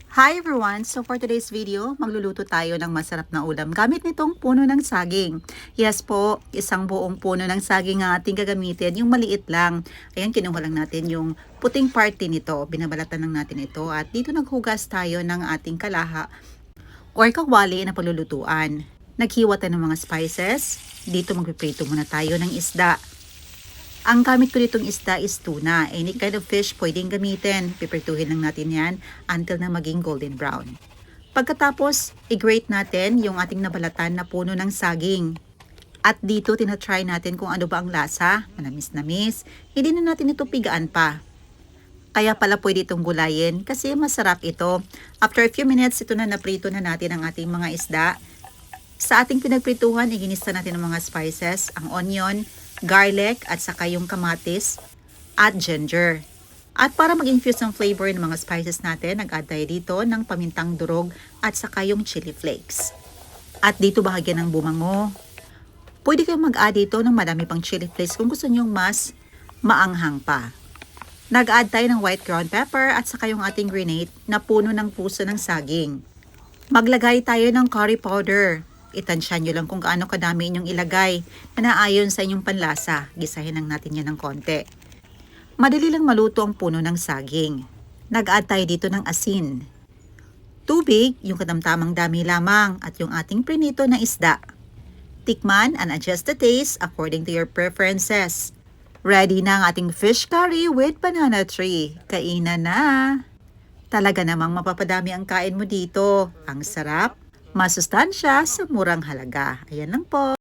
Hi everyone! So for today's video, magluluto tayo ng masarap na ulam gamit nitong puno ng saging. Yes po, isang buong puno ng saging ang ating gagamitin, yung maliit lang. Ayan, kinuha lang natin yung puting parte nito. Binabalatan lang natin ito at dito naghugas tayo ng ating kalaha or kawali na paglulutuan. Naghiwa tayo ng mga spices. Dito magpiprito muna tayo ng isda. Ang gamit ko ditong isda is tuna. Any kind of fish pwedeng gamitin. Piprituhin lang natin yan until na maging golden brown. Pagkatapos, i-grate natin yung ating nabalatan na puno ng saging. At dito, tinatry natin kung ano ba ang lasa. Manamis-namis. Hindi na natin ito pigaan pa. Kaya pala pwede itong gulayin kasi masarap ito. After a few minutes, ito na naprito na natin ang ating mga isda. Sa ating pinagprituhan, iginisa natin ang mga spices, ang onion, garlic at saka yung kamatis at ginger. At para mag-infuse ng flavor ng mga spices natin, nag-add tayo dito ng pamintang durog at saka yung chili flakes. At dito bahagyan ng bumango. Pwede kayong mag-add dito ng madami pang chili flakes kung gusto nyong mas maanghang pa. Nag-add tayo ng white ground pepper at saka yung ating grenade na puno ng puso ng saging. Maglagay tayo ng curry powder. Itansya nyo lang kung gaano kadami inyong ilagay na naayon sa inyong panlasa. Gisahin lang natin yan ng konti. Madali lang maluto ang puno ng saging. Nag-add tayo dito ng asin. Tubig, yung katamtamang dami lamang at yung ating prinito na isda. Tikman and adjust the taste according to your preferences. Ready na ang ating fish curry with banana tree. Kainan na! Talaga namang mapapadami ang kain mo dito. Ang sarap, masustansya sa murang halaga. Ayan lang po.